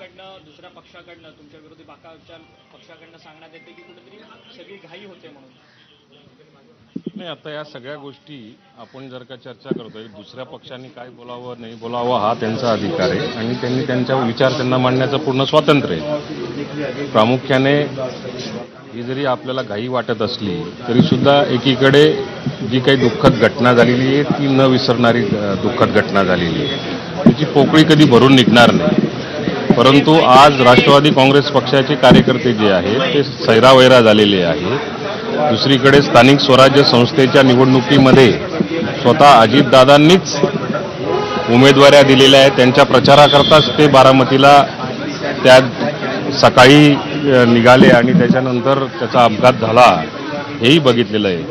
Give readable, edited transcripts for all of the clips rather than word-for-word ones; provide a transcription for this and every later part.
तुमच्याकडनं दुसऱ्या पक्षाकडनं तुमच्या विरोधी बाकाच्या पक्षाकडनं सांगण्यात येते की कुठेतरी सगळी घाई होते म्हणून. नाही, आता या सगळ्या गोष्टी आपण जर का चर्चा करतोय, दुसऱ्या पक्षांनी काय बोलावं नाही बोलावं हा त्यांचा अधिकार आहे आणि त्यांनी त्यांचा विचार त्यांना मांडण्याचं पूर्ण स्वातंत्र्य आहे. प्रामुख्याने ही जरी आपल्याला घाई वाटत असली तरी सुद्धा एकीकडे जी काही दुःखद घटना झालेली आहे ती न विसरणारी दुःखद घटना झालेली आहे. त्याची पोकळी कधी भरून निघणार नाही. परंतु आज राष्ट्रवादी काँग्रेस पक्षाचे कार्यकर्ते जे आहेत ते सैरावैरा झालेले आहेत. दुसरीकडे स्थानिक स्वराज्य संस्थेच्या निवडणुकीमध्ये स्वतः अजितदादांनीच उमेदवाऱ्या दिलेल्या आहेत. त्यांच्या प्रचाराकरताच ते बारामतीला त्या सकाळी निघाले आणि त्याच्यानंतर त्याचा अपघात झाला, हेही बघितलेलं आहे.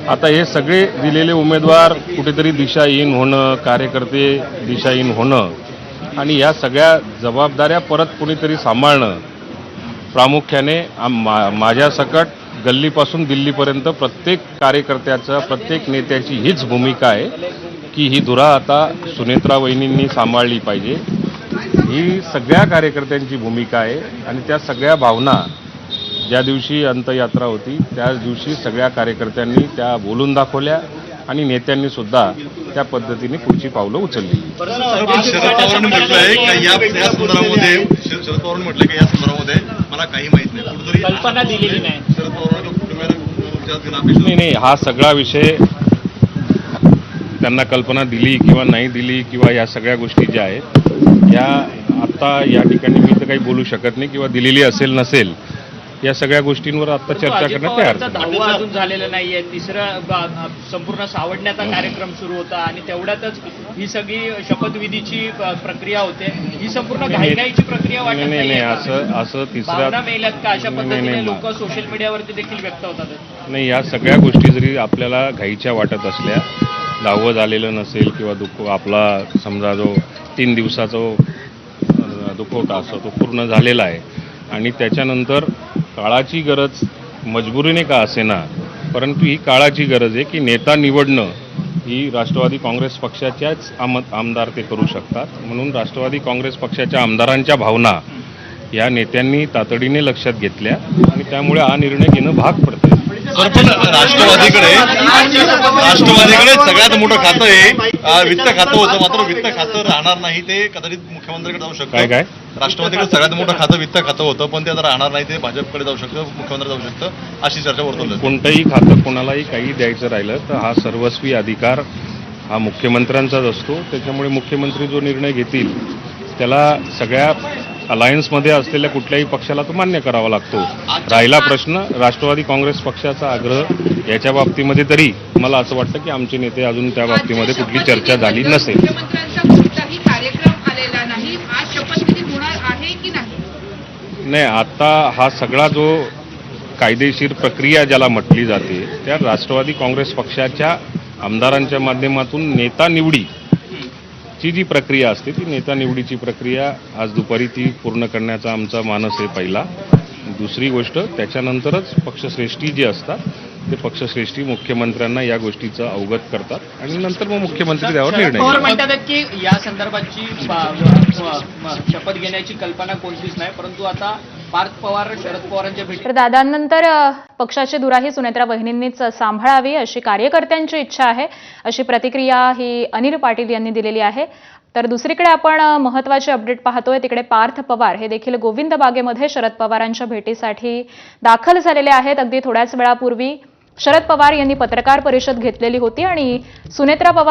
आता हे सगळे दिलेले उमेदवार कुठेतरी दिशाहीन होणं, कार्यकर्ते दिशाहीन होणं आणि या सगळ्या जबाबदाऱ्या परत कुणीतरी सांभाळणं, प्रामुख्याने माझ्यासकट गल्लीपासून दिल्लीपर्यंत प्रत्येक कार्यकर्त्याचं, प्रत्येक नेत्याची हीच भूमिका आहे की ही धुरा आता सुनेत्रा वहिनींनी सांभाळली पाहिजे. ही सगळ्या कार्यकर्त्यांची भूमिका आहे आणि त्या सगळ्या भावना ज्या दिवशी अंत्ययात्रा होती त्याच दिवशी सगळ्या कार्यकर्त्यांनी त्या बोलून दाखवल्या आणि नेत्यांनी सुद्धा त्या पद्धतीने पुढची पावलं उचलली. शरद पवारांनी म्हटलंय की या संदर्भामध्ये मला काही माहित नाही, कुठेतरी कल्पना दिलेली नाही. शरद पवारांना नाही, हा सगळा विषय त्यांना कल्पना दिली किंवा नाही दिली किंवा या सगळ्या गोष्टी ज्या आहेत या आता या ठिकाणी मी तर काही बोलू शकत नाही किंवा दिलेली असेल नसेल या सगळ्या गोष्टींवर आता चर्चा करण्यात तयार. दहावा अजून झालेलं नाहीये. तिसरं संपूर्ण सावडण्याचा कार्यक्रम सुरू होता आणि तेवढ्यातच ही सगळी शपथविधीची प्रक्रिया होते. ही संपूर्ण घाईघाईची प्रक्रिया वाटत नाही. असं तिसऱ्या मेल्यात का अशा पद्धतीने लोक सोशल मीडियावरती देखील व्यक्त होतात. नाही, या सगळ्या गोष्टी जरी आपल्याला घाईच्या वाटत असल्या, दहावं झालेलं नसेल किंवा दुःख आपला समजा जो 3 दिवसाचा दुखवटा असतो तो पूर्ण झालेला आहे आणि त्याच्यानंतर काळाची गरज मजबुरीने का असेना परंतु ही काळाची गरज आहे की नेता निवडणं ही राष्ट्रवादी काँग्रेस पक्षाच्याच आमदार ते करू शकतात. म्हणून राष्ट्रवादी काँग्रेस पक्षाच्या आमदारांच्या भावना या नेत्यांनी तातडीने लक्षात घेतल्या आणि त्यामुळे हा निर्णय घेणं भाग पडतं. पण राष्ट्रवादीकडे सगळ्यात मोठं खातं आहे वित्त खातं होतं, मात्र वित्त खातं राहणार नाही, ते कदाचित मुख्यमंत्र्याकडे जाऊ शकतं. काय राष्ट्रवादीकडे सगळ्यात मोठं खातं वित्त खातं होतं पण ते आता राहणार नाही, ते भाजपकडे जाऊ शकतं, मुख्यमंत्री जाऊ शकतं, अशी चर्चा वर्तवली. कोणतंही खातं कोणालाही काही द्यायचं राहिलं तर हा सर्वस्वी अधिकार हा मुख्यमंत्र्यांचाच असतो. त्याच्यामुळे मुख्यमंत्री जो निर्णय घेतील त्याला सगळ्या अलायन्समध्ये असलेल्या कुठल्याही पक्षाला तो मान्य करावा लागतो. राहिला प्रश्न राष्ट्रवादी काँग्रेस पक्षाचा आग्रह याच्या बाबतीमध्ये तरी मला असं वाटतं की आमचे नेते अजून त्या बाबतीमध्ये कुठली चर्चा झाली नसेल. नाही, आता हा सगळा जो कायदेशीर प्रक्रिया ज्याला म्हटली जाते त्या राष्ट्रवादी काँग्रेस पक्षाच्या आमदारांच्या माध्यमातून नेता निवडी ची जी प्रक्रिया असते ती नेता निवडीची प्रक्रिया आज दुपारी ती पूर्ण करण्याचा आमचा मानस आहे पहिला. दुसरी गोष्ट त्याच्यानंतरच पक्षश्रेष्ठी जे असतात ते पक्षश्रेष्ठी मुख्यमंत्र्यांना या गोष्टीचं अवगत करतात आणि नंतर मग मुख्यमंत्री त्यावर निर्णय घेतात. म्हणतात की या संदर्भाची शपथ घेण्याची कल्पना कोणतीच नाही, परंतु आता पार्थ पवार शरद पवारांच्या भेटी. तर दादांनंतर पक्षाची धुरा सुनेत्रा बहिणींनीच सांभाळावी अशी कार्यकर्त्यांची इच्छा आहे, अशी प्रतिक्रिया ही अनिल पाटील यांनी दिलेली आहे. तर दुसरीकडे आपण महत्त्वाचे अपडेट पाहतोय. तिकडे पार्थ पवार हे देखील गोविंद बागेमध्ये शरद पवारांच्या भेटीसाठी दाखल झालेले आहेत. अगदी थोड्याच वेळापूर्वी शरद पवार यांनी पत्रकार परिषद घेतलेली होती आणि सुनेत्रा पवार